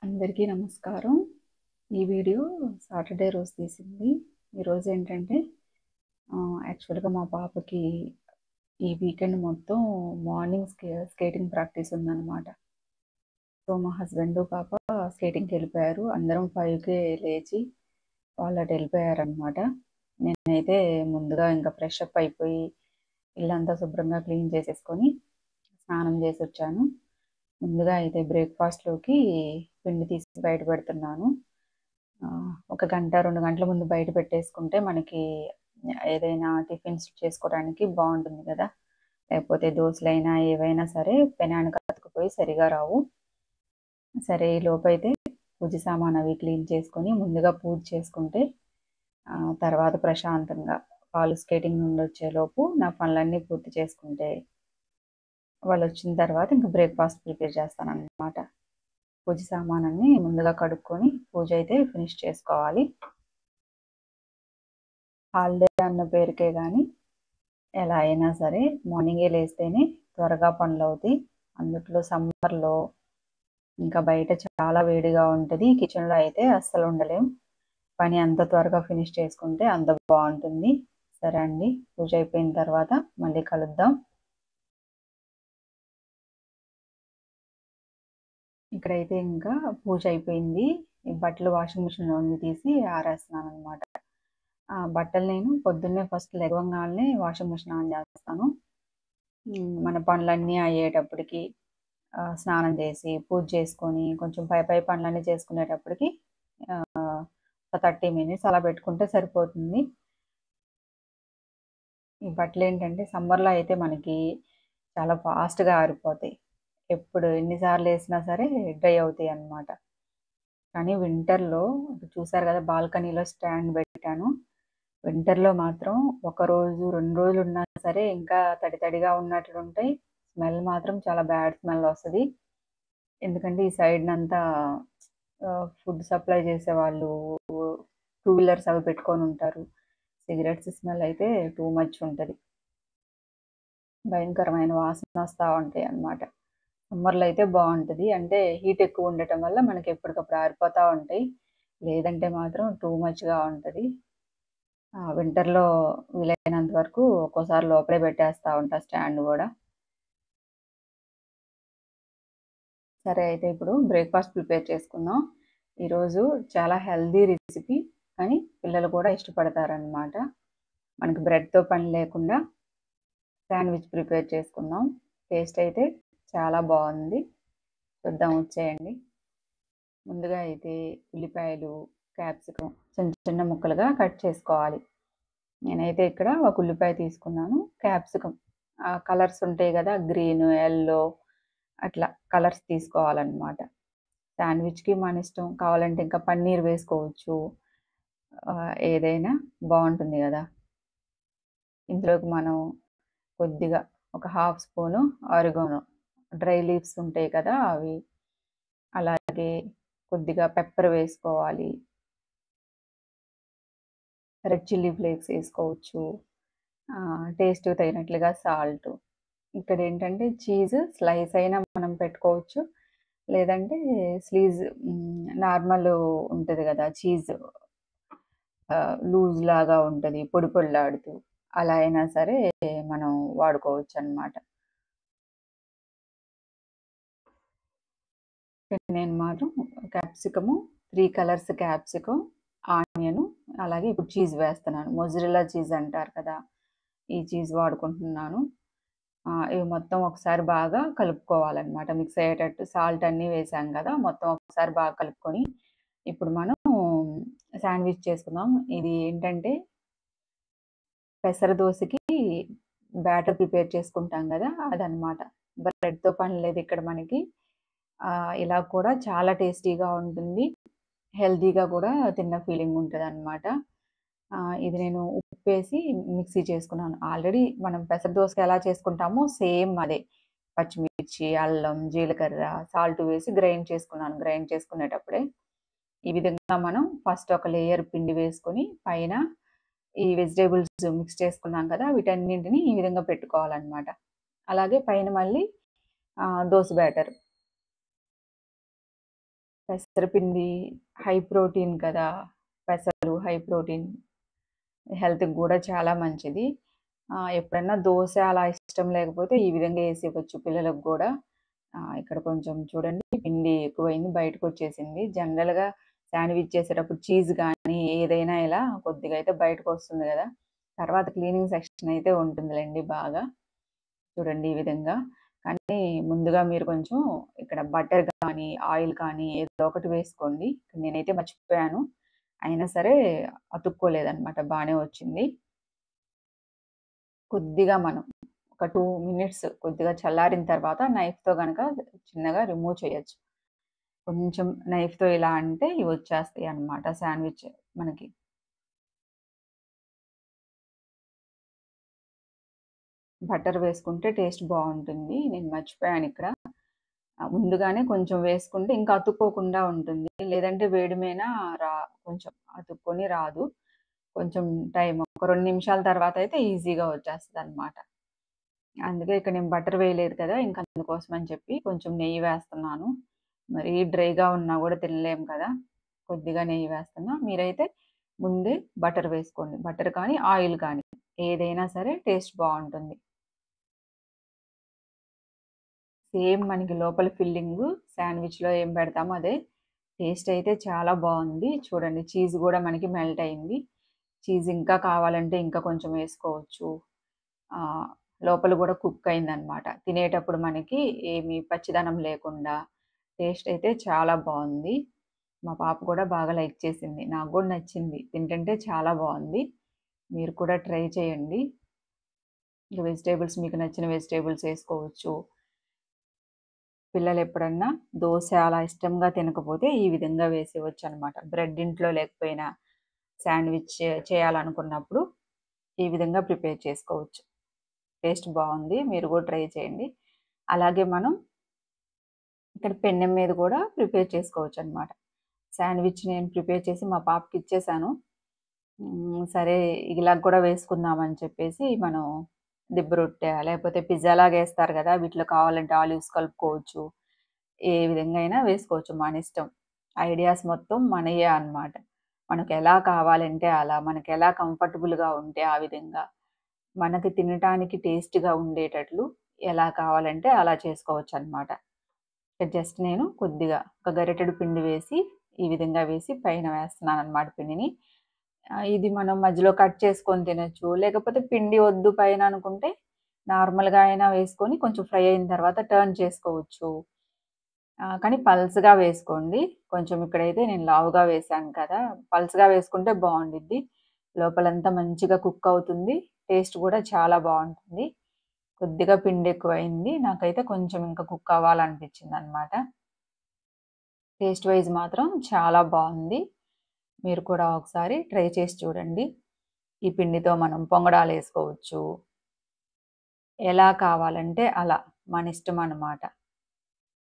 అందరికీ నమస్కారం. ఈ వీడియో సాటర్‌డే రోజు తీసింది. ఈరోజు ఏంటంటే యాక్చువల్‌గా మా పాపకి ఈ వీకెండ్ మొత్తం మార్నింగ్ స్కేటింగ్ ప్రాక్టీస్ ఉందనమాట. సో, మా హస్బెండు, పాప స్కేటింగ్‌కెళ్ళిపోయారు. అందరం 5కే లేచి వాళ్ళటు వెళ్ళిపోయారనమాట. నేనైతే ముందుగా ఇంకా ఫ్రెష్ అప్ అయిపోయి ఇల్లంతా శుభ్రంగా క్లీన్ చేసేసుకొని స్నానం చేసొచ్చాను. ముందుగా అయితే బ్రేక్‌ఫాస్ట్‌లోకి పిండి తీసి బయట పెడుతున్నాను. ఒక గంట, 2 గంటల ముందు బయట పెట్టేసుకుంటే మనకి ఏదైనా టిఫిన్స్ చేసుకోవడానికి బావుంటుంది గదా! లేకపోతే దోసలైనా, ఏవైనా సరే పెనానికి అతుక్కుపోయి సరిగా రావు. సరే ఈలోపైతే పూజ సామాను అవి క్లీన్ చేసుకొని ముందుగా పూజ చేసుకుంటే తర్వాత ప్రశాంతంగా వాళ్ళు స్కేటింగ్ నుండి వచ్చేలోపు నా పనులన్నీ పూర్తి చేసుకుంటే వాళ్ళొచ్చిన తర్వాత ఇంక బ్రేక్‌ఫాస్ట్ ప్రిపేర్ చేస్తాననమాట. పూజ సామానన్నీ ముందుగా కడుక్కొని పూజ అయితే ఫినిష్ చేసుకోవాలి. హాలిడే అన్న పేరుకే గానీ ఎలా అయినా సరే మార్నింగే లేస్తేనే త్వరగా పనులవుతాయి. అందుట్లో సమ్మర్‌లో ఇంకా బయట చాలా వేడిగా ఉంటది. కిచెన్‌లో అయితే అస్సలు ఉండలేం. పని ఎంత త్వరగా ఫినిష్ చేసుకుంటే అంత బావుంటుంది. సరే అండి. పూజ అయిపోయిన తర్వాత మళ్ళీ కలుద్దాం. ఇక్కడైతే ఇంకా పూజ అయిపోయింది. ఈ బట్టలు వాషింగ్ మిషన్‌లో నుండి తీసి ఆరేస్తున్నాననమాట. బట్టలు నేను పొద్దున్నే ఫస్ట్ లెగవంగాల్నే వాషింగ్ మిషన్ ఆన్ చేస్తాను. మన పనులన్నీ అయ్యేటప్పటికి స్నానం చేసి, పూజ చేసుకొని, కొంచెం పై పనులన్నీ చేసుకునేటప్పటికి ఒక 30 మినిట్స్ అలా పెట్టుకుంటే సరిపోతుంది. ఈ బట్టలేంటంటే సమ్మర్‌లో అయితే మనకి చాలా ఫాస్ట్‌గా ఆరిపోతాయి. ఎన్ని సార్లు ఏసినా సరే డ్రై అవుతాయన్నమాట. కానీ వింటర్‌లో చూసారు కదా! బాల్కనీలో స్టాండ్ పెట్టాను. వింటర్‌లో మాత్రం ఒకరోజు, 2 రోజులున్నా సరే ఇంకా తడిగా ఉన్నట్లుంటాయి. స్మెల్ మాత్రం చాలా బ్యాడ్ స్మెల్ వస్తది. ఎందుకంటే ఈ సైడ్‌నంతా ఫుడ్ సప్లై చేసేవాళ్ళు టూ వీలర్స్ అవి పెట్టుకొనుంటారు. సిగరెట్స్ స్మెల్ అయితే టూ మచ్ ఉంటది. భయంకరమైన వాసనొస్తా ఉంటాయన్నమాట. సమ్మర్‌లో అయితే బావుంటది. అంటే హీట్ ఎక్కువ ఉండటం వల్ల మనకి ఎప్పటికప్పుడు ఆరిపోతా ఉంటాయి. లేదంటే మాత్రం టూ మచ్‌గా ఉంటది. వింటర్‌లో వీలైనంత వరకు ఒక్కోసారి లోపలే పెట్టేస్తా ఉంటా స్టాండ్ గూడా. సరే అయితే ఇప్పుడు బ్రేక్‌ఫాస్ట్ ప్రిపేర్ చేసుకుందాం. ఈరోజు చాలా హెల్తీ రెసిపీ కానీ పిల్లలు కూడా ఇష్టపడతారనమాట. మనకి బ్రెడ్‌తో పని లేకుండా శాండ్‌విచ్ ప్రిపేర్ చేసుకుందాం. టేస్ట్ అయితే చాలా బావుంది. చూద్దాం వచ్చేయండి. ముందుగా అయితే ఉల్లిపాయలు, క్యాప్సికమ్ చిన్న ముక్కలుగా కట్ చేసుకోవాలి. నేనైతే ఇక్కడ ఒక ఉల్లిపాయ తీసుకున్నాను. క్యాప్సికమ్ కలర్స్ ఉంటాయి గదా! గ్రీన్, యెల్లో అట్లా కలర్స్ తీసుకోవాలనమాట. శాండ్‌విచ్‌కి మన ఇష్టం. కావాలంటే ఇంకా పన్నీర్ వేసుకోవచ్చు. ఏదైనా బావుంటుంది గదా! ఇందులోకి మనం కొద్దిగా ఒక half spoon oregano dry leaves ఉంటాయి కదా! అవి. అలాగే కొద్దిగా పెప్పర్ వేసుకోవాలి. రెడ్ చిల్లీ ఫ్లేక్స్ ఏసుకోవచ్చు. టేస్ట్‌కి తగినట్లుగా సాల్టు. ఇక్కడేంటంటే చీజ్ స్లైస్ అయినా మనం పెట్టుకోవచ్చు. లేదంటే నార్మల్ ఉంటది గదా! చీజ్ లూజ్ లాగా ఉంటది. పొడి పొడిలాడుతూ. అలా అయినా సరే మనం వాడుకోవచ్చనమాట. నేను మాత్రం క్యాప్సికము 3 కలర్స్ క్యాప్సికమ్, ఆనియను అలాగే ఇప్పుడు చీజ్ వేస్తున్నాను. మొజరెల్లా చీజ్ అంటారు కదా! ఈ చీజ్ వాడుకుంటున్నాను. ఇవి మొత్తం ఒకసారి బాగా కలుపుకోవాలనమాట. మిక్స్ అయ్యేటట్టు సాల్ట్ అన్నీ వేసాం గదా! మొత్తం ఒకసారి బాగా కలుపుకొని, ఇప్పుడు మనం శాండ్‌విచ్ చేసుకుందాం. ఇది ఏంటంటే పెసర దోసకి బ్యాటర్ ప్రిపేర్ చేసుకుంటాం గదా! అదనమాట. బ్రెడ్‌తో పని లేదు ఇక్కడ మనకి. ఇలా కూడా చాలా టేస్టీగా ఉంటుంది. హెల్తీగా కూడా తిన్న ఫీలింగ్ ఉంటదనమాట. ఇది నేను ఉప్పేసి మిక్సీ చేసుకున్నాను. ఆల్రెడీ మనం పెసర దోసకి ఎలా చేసుకుంటామో సేమ్ అదే. పచ్చిమిర్చి, అల్లం, జీలకర్ర, సాల్ట్ వేసి గ్రైండ్ చేసుకున్నాను. గ్రైండ్ చేసుకునేటప్పుడే ఈ విధంగా మనం ఫస్ట్ ఒక లేయర్ పిండి వేసుకొని పైన ఈ వెజిటబుల్స్ మిక్స్ చేసుకున్నాం కదా! వీటన్నింటిని ఈ విధంగా పెట్టుకోవాలనమాట. అలాగే పైన మళ్ళీ దోస బ్యాటర్ పెసరపిండి హై ప్రోటీన్ కదా! పెసలు హై ప్రోటీన్. హెల్త్‌కి గూడా చాలా మంచిది. ఎప్పుడన్నా దోస అలా ఇష్టం లేకపోతే ఈ విధంగా ఏసి ఇవ్వచ్చు పిల్లలకు గూడా. ఇక్కడ కొంచెం చూడండి పిండి ఎక్కువైంది బయటకొచ్చేసింది. జనరల్‌గా శాండ్‌విచ్ చేసేటప్పుడు చీజ్ గానీ ఏదైనా ఇలా కొద్దిగా అయితే బయటకొస్తుంది గదా! తర్వాత క్లీనింగ్ సెక్షన్ అయితే ఉంటుందిలెండి బాగా. చూడండి ఈ విధంగా. కానీ ముందుగా మీరు కొంచెం ఇక్కడ బటర్ కానీ, ఆయిల్ కానీ ఏదో ఒకటి వేసుకోండి. నేనైతే మర్చిపోయాను. అయినా సరే అతుక్కోలేదనమాట. బానే వచ్చింది. కొద్దిగా మనం ఒక 2 మినిట్స్ కొద్దిగా చల్లారిన తర్వాత నైఫ్‌తో గనక చిన్నగా రిమూవ్ చేయొచ్చు. కొంచెం నైఫ్‌తో ఇలా అంటే ఇవి వచ్చేస్తాయన్నమాట శాండ్‌విచ్ మనకి. బటర్ వేసుకుంటే టేస్ట్ బావుంటుంది. నేను మర్చిపోయానిక్కడ. ముందుగానే కొంచెం వేసుకుంటే ఇంకా అతుక్కోకుండా ఉంటుంది. లేదంటే వేడి మీద రా కొంచెం అతుక్కొని రాదు. కొంచెం టైం ఒక 2 నిమిషాల తర్వాత అయితే ఈజీగా వచ్చేస్తదనమాట. అందుకే ఇక్కడ నేను బటర్ వేయలేదు కదా! ఇంక అందుకోసం అని చెప్పి కొంచెం నెయ్యి వేస్తున్నాను. మరీ డ్రైగా ఉన్నా గూడా తినలేము కదా! కొద్దిగా నెయ్యి వేస్తున్నా. మీరైతే ముందే బటర్ వేసుకోండి. బటర్ కానీ, ఆయిల్ కానీ ఏదైనా సరే టేస్ట్ బావుంటుంది. సేమ్ మనకి లోపల ఫిల్లింగు శాండ్‌విచ్‌లో ఏం పెడతామో అదే. టేస్ట్ అయితే చాలా బావుంది. చూడండి చీజ్ గూడా మనకి మెల్ట్ అయింది. చీజ్ ఇంకా కావాలంటే ఇంకా కొంచెం వేసుకోవచ్చు. ఆహ్, లోపల గూడా కుక్ అయిందనమాట. తినేటప్పుడు మనకి ఏమి పచ్చిదనం లేకుండా టేస్ట్ అయితే చాలా బావుంది. మా పాప కూడా బాగా లైక్ చేసింది. నాకు గూడా నచ్చింది. తింటుంటే చాలా బావుంది. మీరు కూడా ట్రై చేయండి. ఇంక వెజిటబుల్స్ మీకు నచ్చిన వెజిటబుల్స్ ఏసుకోవచ్చు. పిల్లలెప్పుడన్నా దోస అలా ఇష్టంగా తినకపోతే ఈ విధంగా వేసేయొచ్చనమాట. బ్రెడ్ ఇంట్లో లేకపోయినా శాండ్‌విచ్ చేయాలనుకున్నప్పుడు ఈ విధంగా ప్రిపేర్ చేసుకోవచ్చు. టేస్ట్ బావుంది. మీరు గూడా ట్రై చేయండి. అలాగే మనం ఇక్కడ పెన్నెం మీద గూడా ప్రిపేర్ చేసుకోవచ్చనమాట. శాండ్‌విచ్ నేను ప్రిపేర్ చేసి మా పాపకిచ్చేసాను. సరే ఇలాగ కూడా వేసుకుందామని చెప్పేసి మనం దిబ్బ రొట్టె లేకపోతే పిజ్జాలాగేస్తారు గదా! వీటిలో కావాలంటే ఆలివ్స్ కలుపుకోవచ్చు. ఏ విధంగా అయినా వేసుకోవచ్చు మనిష్టం. ఐడియాస్ మొత్తం మనయే అన్నమాట. మనకెలా కావాలంటే అలా, మనకెలా కంఫర్టబుల్‌గా ఉంటే ఆ విధంగా, మనకి తినటానికి టేస్ట్‌గా ఉండేటట్లు ఎలా కావాలంటే అలా చేసుకోవచ్చనమాట. జస్ట్ నేను కొద్దిగా ఒక గరిటెడు పిండి వేసి, ఈ విధంగా వేసి పైన వేస్తున్నాననమాట పిండిని. ఇది మనం మధ్యలో కట్ చేసుకొని తినొచ్చు. లేకపోతే పిండి వద్దు పైన అనుకుంటే, నార్మల్‌గా అయినా వేసుకొని కొంచెం ఫ్రై అయిన తర్వాత టర్న్ చేసుకోవచ్చు. కానీ పల్చగా వేసుకోండి. కొంచెం ఇక్కడైతే నేను లావుగా వేశాను కదా! పల్చగా వేసుకుంటే బావుండిద్ది. లోపలంతా మంచిగా కుక్ అవుతుంది. టేస్ట్ గూడా చాలా బావుంటుంది. కొద్దిగా పిండి ఎక్కువయింది. నాకైతే కొంచెం ఇంకా కుక్ అవ్వాలనిపించిందనమాట. టేస్ట్ వైస్ మాత్రం చాలా బావుంది. మీరు కూడా ఒకసారి ట్రై చేసి చూడండి. ఈ పిండితో మనం పొంగడాలేసుకోవచ్చు. ఎలా కావాలంటే అలా మనిష్టం అనమాట.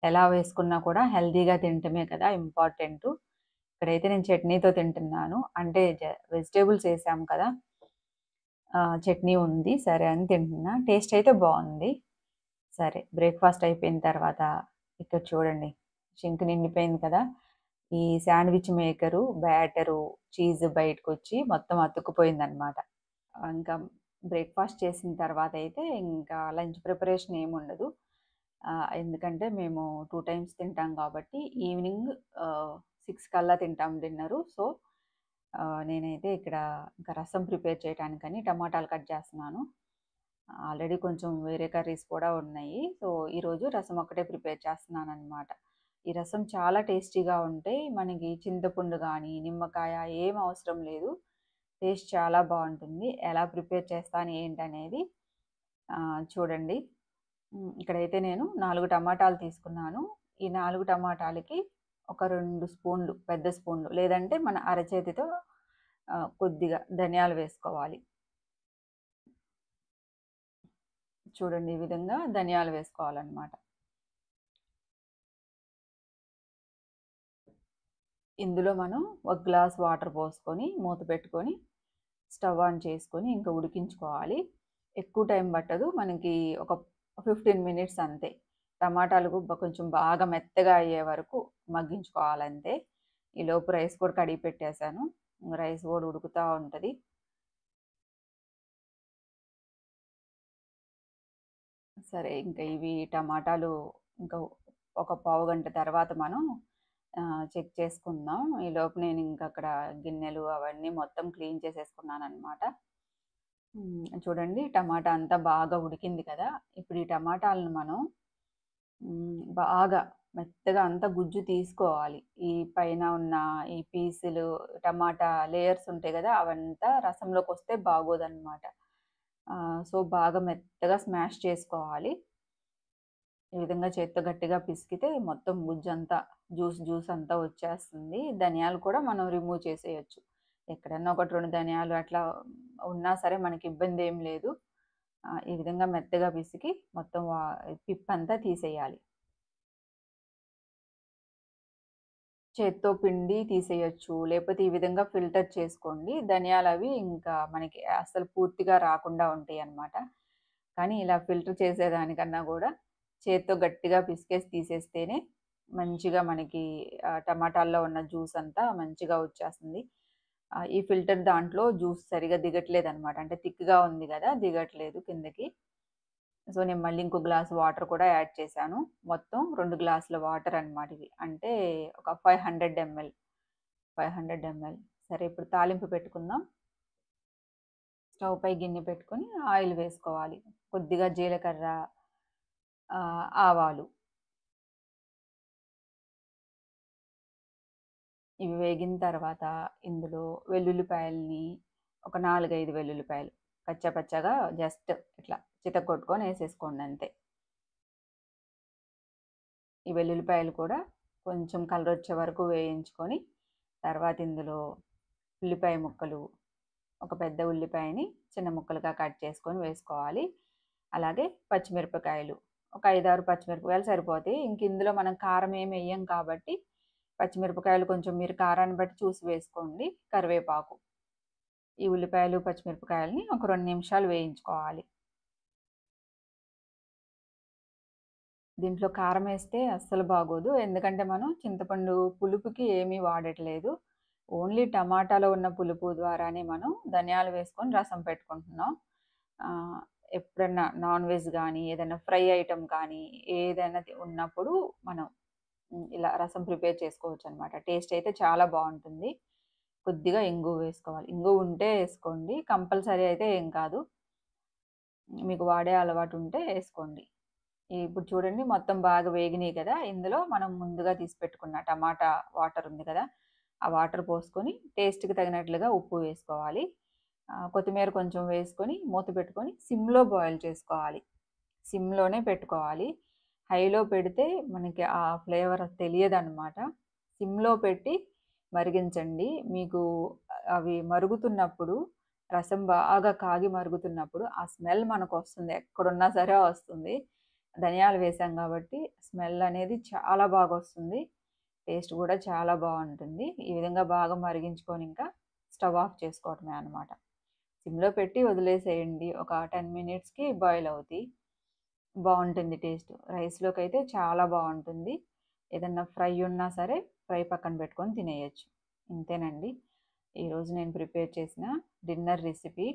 ఎలా వేసుకున్నా కూడా హెల్తీగా తినటమే కదా ఇంపార్టెంటు. ఇక్కడైతే నేను చట్నీతో తింటున్నాను. అంటే వెజిటబుల్స్ ఏసాం కదా! చట్నీ ఉంది. సరే అని తింటున్నా. టేస్ట్ అయితే బావుంది. సరే బ్రేక్‌ఫాస్ట్ అయిపోయిన తర్వాత ఇక్కడ చూడండి సింక్ నిండిపోయింది కదా! ఈ శాండ్‌విచ్ మేకరు, బ్యాటరు, చీజ్ బయటకొచ్చి మొత్తం అతుక్కుపోయిందనమాట. ఇంకా బ్రేక్‌ఫాస్ట్ చేసిన తర్వాతయితే ఇంకా లంచ్ ప్రిపరేషన్ ఏముండదు. ఎందుకంటే మేము 2 టైమ్స్ తింటాం కాబట్టి ఈవినింగ్ 6 కల్లా తింటాం డిన్నరు. సో, నేనైతే ఇక్కడ ఇంకా రసం ప్రిపేర్ చేయటానికని టమాటాలు కట్ చేస్తున్నాను. ఆల్రెడీ కొంచెం వేరే కర్రీస్ కూడా ఉన్నాయి. సో, ఈరోజు రసం ఒక్కటే ప్రిపేర్ చేస్తున్నాననమాట. ఈ రసం చాలా టేస్టీగా ఉంటాయి. మనకి చింతపండు గానీ, నిమ్మకాయ ఏం అవసరం లేదు. టేస్ట్ చాలా బావుంటుంది. ఎలా ప్రిపేర్ చేస్తాను ఏంటనేది చూడండి. ఇక్కడైతే నేను 4 టమాటాలు తీసుకున్నాను. ఈ 4 టమాటాలకి ఒక 2 స్పూన్లు, పెద్ద స్పూన్లు లేదంటే మన అరచేతితో కొద్దిగా ధనియాలు వేసుకోవాలి. చూడండి ఈ విధంగా ధనియాలు వేసుకోవాలనమాట. ఇందులో మనం ఒక గ్లాస్ వాటర్ పోసుకొని, మూత పెట్టుకొని, స్టవ్ ఆన్ చేసుకొని ఇంకా ఉడికించుకోవాలి. ఎక్కువ టైం పట్టదు. మనకి ఒక 15 మినిట్స్ అంతే. టమాటాలు కొంచెం బాగా మెత్తగా అయ్యే వరకు మగ్గించుకోవాలంతే. ఈలోపు రైస్ కూడా కడిగి పెట్టేశాను. రైస్ కూడా ఉడుకుతూ ఉంటుంది. సరే, ఇంకా ఇవి టమాటాలు ఇంకా ఒక పావుగంట తర్వాత మనం చెక్ చేసుకుందాం. ఈలోపు నేను ఇంకా అక్కడ గిన్నెలు అవన్నీ మొత్తం క్లీన్ చేసేసుకున్నాను అనమాట. చూడండి, టమాటా అంతా బాగా ఉడికింది కదా. ఇప్పుడు ఈ టమాటాలను మనం బాగా మెత్తగా అంతా గుజ్జు తీసుకోవాలి. ఈ పైన ఉన్న ఈ పీసులు టమాటా లేయర్స్ ఉంటాయి కదా, అవంతా రసంలోకి వస్తే బాగోదన్నమాట. సో బాగా మెత్తగా స్మాష్ చేసుకోవాలి. ఈ విధంగా చేత్తో గట్టిగా పిసికితే మొత్తం గుజ్జంతా జ్యూస్ అంతా వచ్చేస్తుంది. ధనియాలు కూడా మనం రిమూవ్ చేసేయచ్చు. ఎక్కడన్నా 1, 2 ధనియాలు అట్లా ఉన్నా సరే మనకి ఇబ్బంది ఏం లేదు. ఈ విధంగా మెత్తగా పిసికి మొత్తం పిప్పంతా తీసేయాలి. చేత్తో పిండి తీసేయచ్చు, లేకపోతే ఈ విధంగా ఫిల్టర్ చేసుకోండి. ధనియాలు అవి ఇంకా మనకి అసలు పూర్తిగా రాకుండా ఉంటాయి అన్నమాట. కానీ ఇలా ఫిల్టర్ చేసేదానికన్నా కూడా చేత్తో గట్టిగా పిసికేసి తీసేస్తేనే మంచిగా మనకి టమాటాల్లో ఉన్న జ్యూస్ అంతా మంచిగా వచ్చేస్తుంది. ఈ ఫిల్టర్ దాంట్లో జ్యూస్ సరిగా దిగట్లేదు అనమాట. అంటే థిక్గా ఉంది కదా, దిగట్లేదు కిందకి. సో నేను మళ్ళీ ఇంకో గ్లాస్ వాటర్ కూడా యాడ్ చేశాను. మొత్తం 2 గ్లాసుల వాటర్ అనమాట ఇవి. అంటే ఒక 500 ml. సరే, ఇప్పుడు తాలింపు పెట్టుకుందాం. స్టవ్ పై గిన్నె పెట్టుకొని ఆయిల్ వేసుకోవాలి. కొద్దిగా జీలకర్ర, ఆవాలు ఇవి వేగిన తర్వాత ఇందులో వెల్లుల్లిపాయల్ని ఒక 4-5 వెల్లుల్లిపాయలు పచ్చగా జస్ట్ ఇట్లా చితక్కొట్టుకొని వేసేసుకోండి అంతే. ఈ వెల్లుల్లిపాయలు కూడా కొంచెం కలర్ వచ్చే వరకు వేయించుకొని తర్వాత ఇందులో ఉల్లిపాయ ముక్కలు, ఒక పెద్ద ఉల్లిపాయని చిన్న ముక్కలుగా కట్ చేసుకొని వేసుకోవాలి. అలాగే పచ్చిమిరపకాయలు, ఒక 5-6 పచ్చిమిరపకాయలు సరిపోతాయి. ఇంక ఇందులో మనం కారం ఏమి వేయం కాబట్టి పచ్చిమిరపకాయలు కొంచెం మీరు కారాన్ని బట్టి చూసి వేసుకోండి. కరివేపాకు, ఈ ఉల్లిపాయలు పచ్చిమిరపకాయలని ఒక 2 నిమిషాలు వేయించుకోవాలి. దీంట్లో కారం వేస్తే అస్సలు బాగోదు, ఎందుకంటే మనం చింతపండు పులుపుకి ఏమీ వాడట్లేదు. ఓన్లీ టమాటాలో ఉన్న పులుపు ద్వారానే మనం ధనియాలు వేసుకొని రసం పెట్టుకుంటున్నాం. ఎప్పుడన్నా నాన్ వెజ్ కానీ ఏదైనా ఫ్రై ఐటెం కానీ ఏదైనా ఉన్నప్పుడు మనం ఇలా రసం ప్రిపేర్ చేసుకోవచ్చు అనమాట. టేస్ట్ అయితే చాలా బాగుంటుంది. కొద్దిగా ఇంగువ వేసుకోవాలి. ఇంగువ ఉంటే వేసుకోండి, కంపల్సరీ అయితే ఏం కాదు. మీకు వాడే అలవాటు ఉంటే వేసుకోండి. ఇప్పుడు చూడండి, మొత్తం బాగా వేగినాయి కదా. ఇందులో మనం ముందుగా తీసి పెట్టుకున్న టమాటా వాటర్ ఉంది కదా, ఆ వాటర్ పోసుకొని టేస్ట్కి తగినట్లుగా ఉప్పు వేసుకోవాలి. కొత్తిమీర కొంచెం వేసుకొని మూత పెట్టుకొని సిమ్లో బాయిల్ చేసుకోవాలి. సిమ్లోనే పెట్టుకోవాలి. హైలో పెడితే మనకి ఆ ఫ్లేవర్ తెలియదు అనమాట. సిమ్లో పెట్టి మరిగించండి. మీకు అవి మరుగుతున్నప్పుడు, రసం బాగా కాగి మరుగుతున్నప్పుడు ఆ స్మెల్ మనకు వస్తుంది, ఎక్కడున్నా సరే వస్తుంది. ధనియాలు వేసాం కాబట్టి స్మెల్ అనేది చాలా బాగా వస్తుంది. టేస్ట్ కూడా చాలా బాగుంటుంది. ఈ విధంగా బాగా మరిగించుకొని ఇంకా స్టవ్ ఆఫ్ చేసుకోవటమే అనమాట. సిమ్లో పెట్టి వదిలేసేయండి. ఒక 10 మినిట్స్కి బాయిల్ అవుతాయి. బాగుంటుంది టేస్ట్. రైస్లోకి అయితే చాలా బాగుంటుంది. ఏదన్నా ఫ్రై ఉన్నా సరే ఫ్రై పక్కన పెట్టుకొని తినేయచ్చు. ఇంతేనండి ఈరోజు నేను ప్రిపేర్ చేసిన డిన్నర్ రెసిపీ.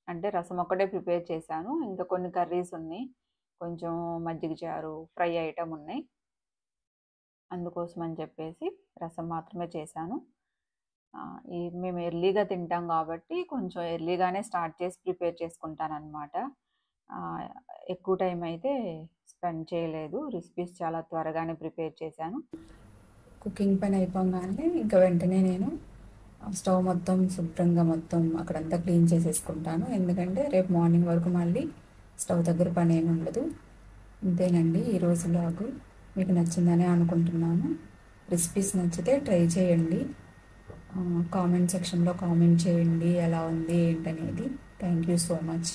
అంటే రసం ఒక్కటే ప్రిపేర్ చేశాను, ఇంకా కొన్ని కర్రీస్ ఉన్నాయి, కొంచెం మజ్జిగ చారు, ఫ్రై ఐటమ్ ఉన్నాయి. అందుకోసం అని చెప్పేసి రసం మాత్రమే చేశాను. మేము ఎర్లీగా తింటాం కాబట్టి కొంచెం ఎర్లీగానే స్టార్ట్ చేసి ప్రిపేర్ చేసుకుంటాను అనమాట. ఎక్కువ టైం అయితే స్పెండ్ చేయలేదు. రెసిపీస్ చాలా త్వరగానే ప్రిపేర్ చేశాను. కుకింగ్ పని అయిపోగానే ఇంకా వెంటనే నేను స్టవ్ మొత్తం శుభ్రంగా మొత్తం అక్కడంతా క్లీన్ చేసేసుకుంటాను, ఎందుకంటే రేపు మార్నింగ్ వరకు మళ్ళీ స్టవ్ దగ్గర పని ఏమి ఉండదు. ఇంతేనండి ఈరోజు వ్లాగ్. మీకు నచ్చిందనే అనుకుంటున్నాను. రెసిపీస్ నచ్చితే ట్రై చేయండి. కామెంట్ సెక్షన్లో కామెంట్ చేయండి ఎలా ఉంది ఏంటనేది. Thank you so much.